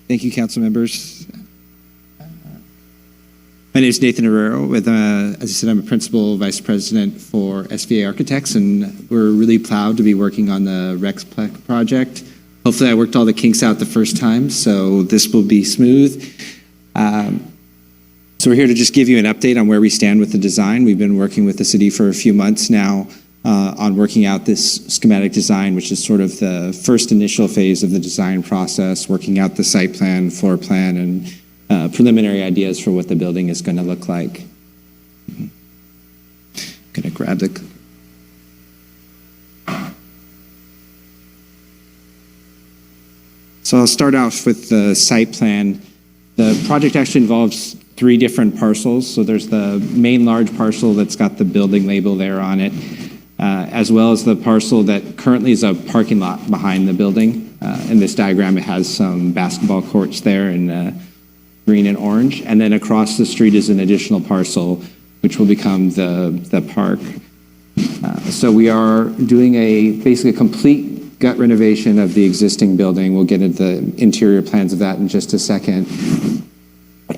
Thank you, council members. My name is Nathan Herrero. As I said, I'm a principal vice president for SVA Architects, and we're really proud to be working on the Rec-Plex project. Hopefully I worked all the kinks out the first time, so this will be smooth. So we're here to just give you an update on where we stand with the design. We've been working with the city for a few months now on working out this schematic design, which is sort of the first initial phase of the design process, working out the site plan, floor plan, and preliminary ideas for what the building is going to look like. I'm going to grab the... So I'll start off with the site plan. The project actually involves 3 different parcels. So there's the main large parcel that's got the building label there on it, as well as the parcel that currently is a parking lot behind the building. In this diagram, it has some basketball courts there in green and orange. And then across the street is an additional parcel, which will become the park. So we are doing basically a complete gut renovation of the existing building. We'll get into the interior plans of that in just a second.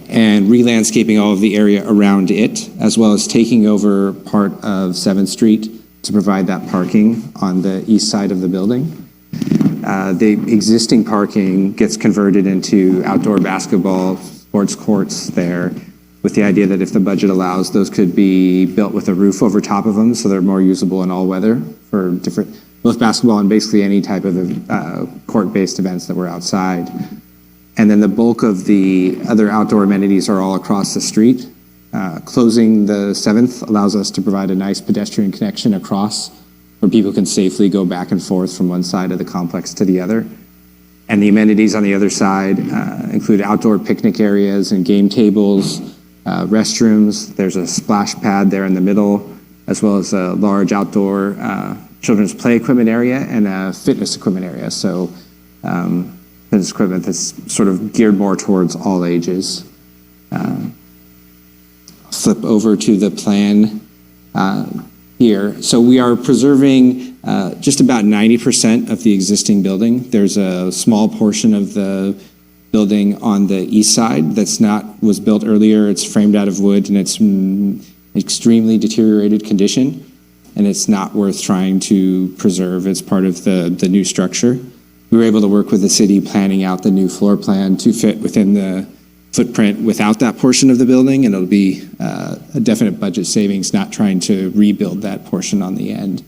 And re-landscaping all of the area around it, as well as taking over part of 7th Street to provide that parking on the east side of the building. The existing parking gets converted into outdoor basketball sports courts there, with the idea that if the budget allows, those could be built with a roof over top of them so they're more usable in all weather for both basketball and basically any type of court-based events that were outside. And then the bulk of the other outdoor amenities are all across the street. Closing the 7th allows us to provide a nice pedestrian connection across where people can safely go back and forth from one side of the complex to the other. And the amenities on the other side include outdoor picnic areas and game tables, restrooms. There's a splash pad there in the middle, as well as a large outdoor children's play equipment area and a fitness equipment area. So fitness equipment that's sort of geared more towards all ages. Flip over to the plan here. So we are preserving just about 90% of the existing building. There's a small portion of the building on the east side was built earlier. It's framed out of wood and it's in extremely deteriorated condition, and it's not worth trying to preserve as part of the new structure. We were able to work with the city planning out the new floor plan to fit within the footprint without that portion of the building, and it'll be a definite budget savings not trying to rebuild that portion on the end.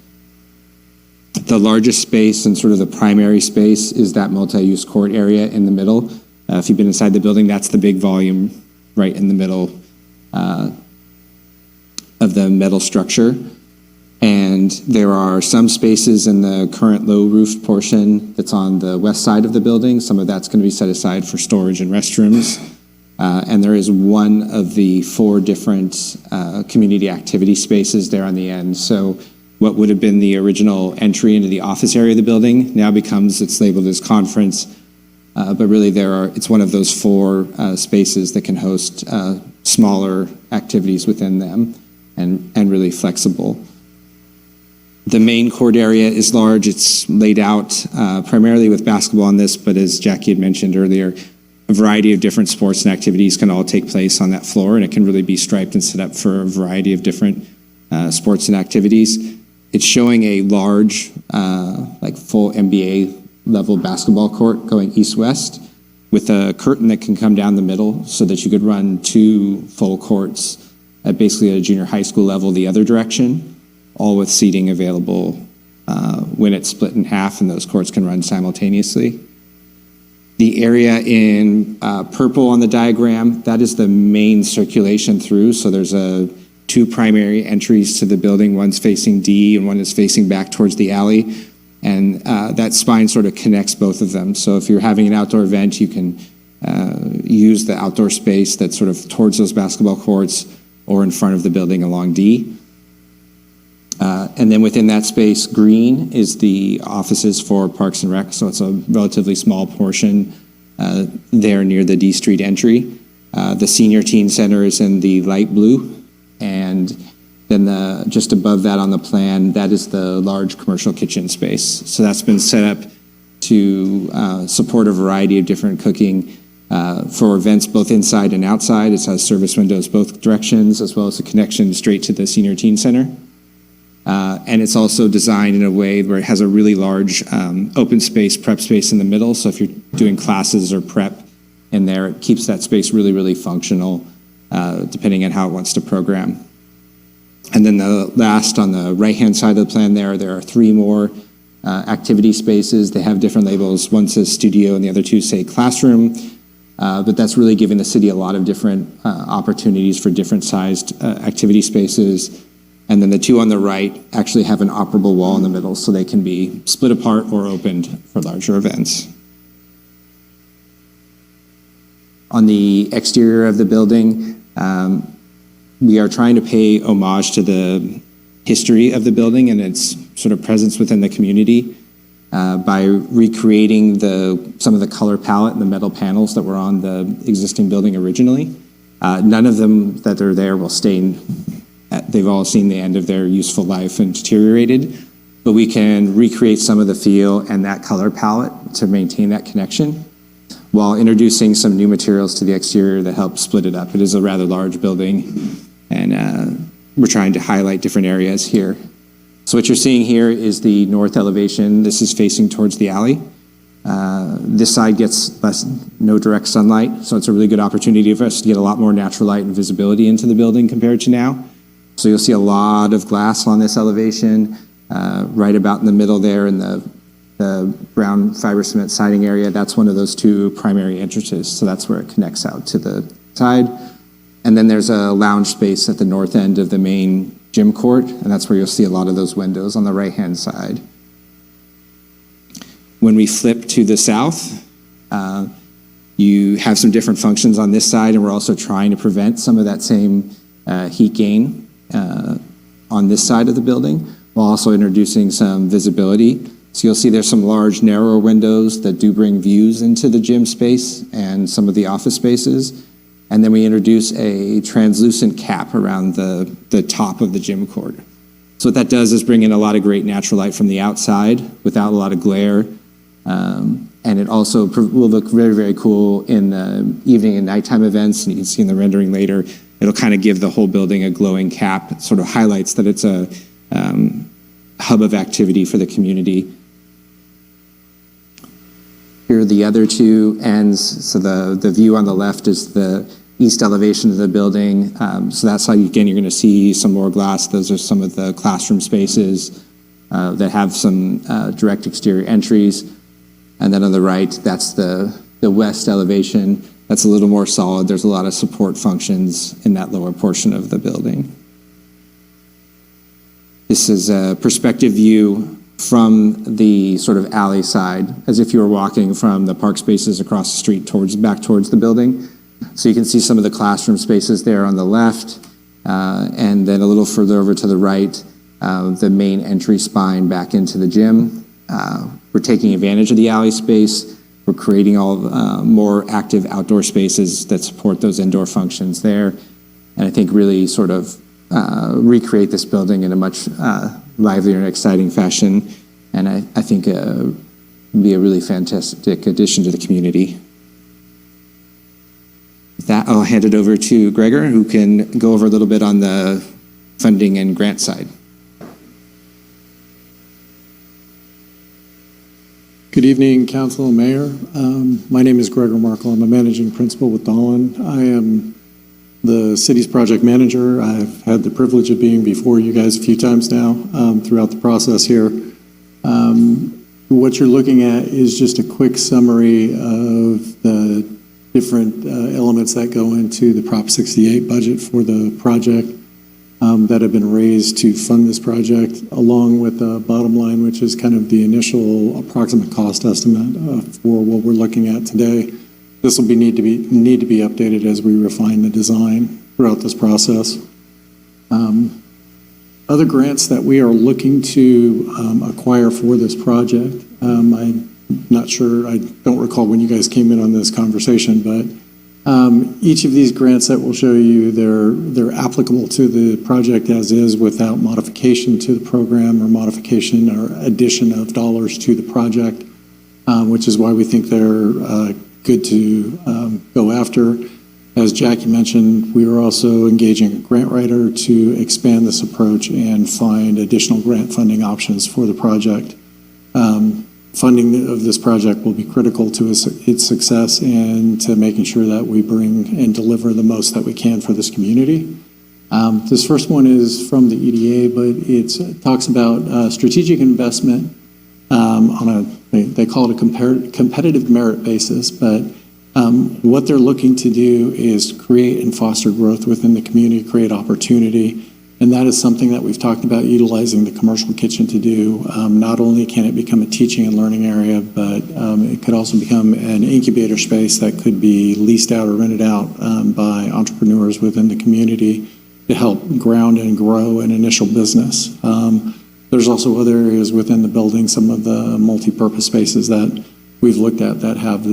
The largest space and sort of the primary space is that multi-use court area in the middle. If you've been inside the building, that's the big volume right in the middle of the metal structure. And there are some spaces in the current low-roofed portion that's on the west side of the building. Some of that's going to be set aside for storage and restrooms. And there is one of the 4 different community activity spaces there on the end. So what would have been the original entry into the office area of the building now it's labeled as conference. But really it's one of those 4 spaces that can host smaller activities within them and really flexible. The main court area is large. It's laid out primarily with basketball on this, but as Jackie had mentioned earlier, a variety of different sports and activities can all take place on that floor, and it can really be striped and set up for a variety of different sports and activities. It's showing a large, full NBA level basketball court going east-west with a curtain that can come down the middle so that you could run 2 full courts at basically a junior high school level the other direction, all with seating available when it's split in half, and those courts can run simultaneously. The area in purple on the diagram, that is the main circulation through. So there's 2 primary entries to the building. One's facing D and one is facing back towards the alley. And that spine sort of connects both of them. So if you're having an outdoor event, you can use the outdoor space that's sort of towards those basketball courts or in front of the building along D. And then within that space, green is the offices for Parks and Rec, so it's a relatively small portion there near the D Street entry. The Senior Teen Center is in the light blue, and then just above that on the plan, that is the large commercial kitchen space. So that's been set up to support a variety of different cooking for events both inside and outside. It has service windows both directions, as well as a connection straight to the Senior Teen Center. And it's also designed in a way where it has a really large open space, prep space in the middle. So if you're doing classes or prep in there, it keeps that space really, really functional, depending on how it wants to program. And then the last, on the right-hand side of the plan there are 3 more activity spaces. They have different labels. One says studio and the other 2 say classroom. But that's really giving the city a lot of different opportunities for different sized activity spaces. And then the 2 on the right actually have an operable wall in the middle, so they can be split apart or opened for larger events. On the exterior of the building, we are trying to pay homage to the history of the building and its sort of presence within the community by recreating some of the color palette and the metal panels that were on the existing building originally. None of them that are there will stay. They've all seen the end of their useful life and deteriorated, but we can recreate some of the feel and that color palette to maintain that connection while introducing some new materials to the exterior that help split it up. It is a rather large building, and we're trying to highlight different areas here. So what you're seeing here is the north elevation. This is facing towards the alley. This side gets no direct sunlight, so it's a really good opportunity for us to get a lot more natural light and visibility into the building compared to now. So you'll see a lot of glass on this elevation, right about in the middle there in the brown fiber cement siding area. That's one of those 2 primary entrances, so that's where it connects out to the side. And then there's a lounge space at the north end of the main gym court, and that's where you'll see a lot of those windows on the right-hand side. When we flip to the south, you have some different functions on this side, and we're also trying to prevent some of that same heat gain on this side of the building, while also introducing some visibility. So you'll see there's some large, narrower windows that do bring views into the gym space and some of the office spaces. And then we introduce a translucent cap around the top of the gym court. So what that does is bring in a lot of great natural light from the outside without a lot of glare. And it also will look very, very cool in the evening and nighttime events. And you can see in the rendering later, it'll kind of give the whole building a glowing cap. It sort of highlights that it's a hub of activity for the community. Here are the other 2 ends. So the view on the left is the east elevation of the building. So that's how, again, you're going to see some more glass. Those are some of the classroom spaces that have some direct exterior entries. And then on the right, that's the west elevation. That's a little more solid. There's a lot of support functions in that lower portion of the building. This is a perspective view from the sort of alley side, as if you were walking from the park spaces across the street back towards the building. So you can see some of the classroom spaces there on the left, and then a little further over to the right, the main entry spine back into the gym. We're taking advantage of the alley space. We're creating all more active outdoor spaces that support those indoor functions there. And I think really sort of recreate this building in a much livelier and exciting fashion. And I think be a really fantastic addition to the community. With that, I'll hand it over to Gregor, who can go over a little bit on the funding and grant side. Good evening, Council and Mayor. My name is Gregor Markle. I'm a managing principal with Dahlin. I am the city's project manager. I've had the privilege of being before you guys a few times now throughout the process here. What you're looking at is just a quick summary of the different elements that go into the Prop 68 budget for the project that have been raised to fund this project, along with the bottom line, which is kind of the initial approximate cost estimate for what we're looking at today. This will need to be updated as we refine the design throughout this process. Other grants that we are looking to acquire for this project, I'm not sure, I don't recall when you guys came in on this conversation, but each of these grants that we'll show you, they're applicable to the project as is without modification to the program or modification or addition of dollars to the project, which is why we think they're good to go after. As Jackie mentioned, we are also engaging a grant writer to expand this approach and find additional grant funding options for the project. Funding of this project will be critical to its success and to making sure that we bring and deliver the most that we can for this community. This first one is from the EDA, but it talks about strategic investment they call it a competitive merit basis, but what they're looking to do is create and foster growth within the community, create opportunity. And that is something that we've talked about utilizing the commercial kitchen to do. Not only can it become a teaching and learning area, but it could also become an incubator space that could be leased out or rented out by entrepreneurs within the community to help ground and grow an initial business. There's also other areas within the building, some of the multi-purpose spaces that we've looked at that have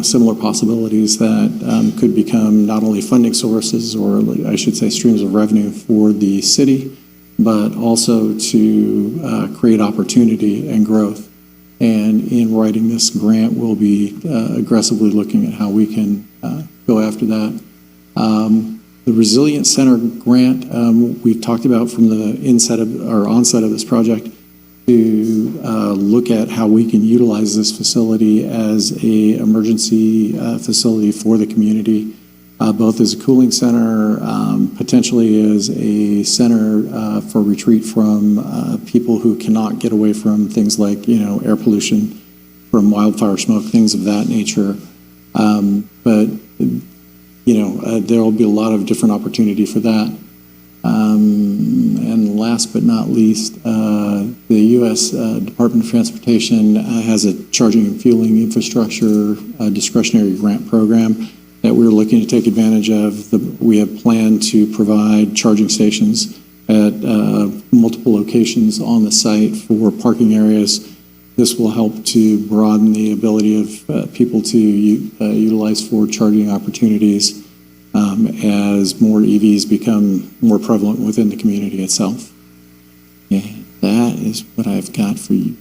similar possibilities that could become not only funding sources, or I should say streams of revenue for the city, but also to create opportunity and growth. And in writing this grant, we'll be aggressively looking at how we can go after that. The Resilience Center grant, we've talked about from the onset of this project, to look at how we can utilize this facility as a emergency facility for the community, both as a cooling center, potentially as a center for retreat from people who cannot get away from things like air pollution from wildfire smoke, things of that nature. But there will be a lot of different opportunity for that. And last but not least, the U.S. Department of Transportation has a charging and fueling infrastructure discretionary grant program that we're looking to take advantage of. We have planned to provide charging stations at multiple locations on the site for parking areas. This will help to broaden the ability of people to utilize for charging opportunities as more EVs become more prevalent within the community itself. Yeah, that is what I've got for you.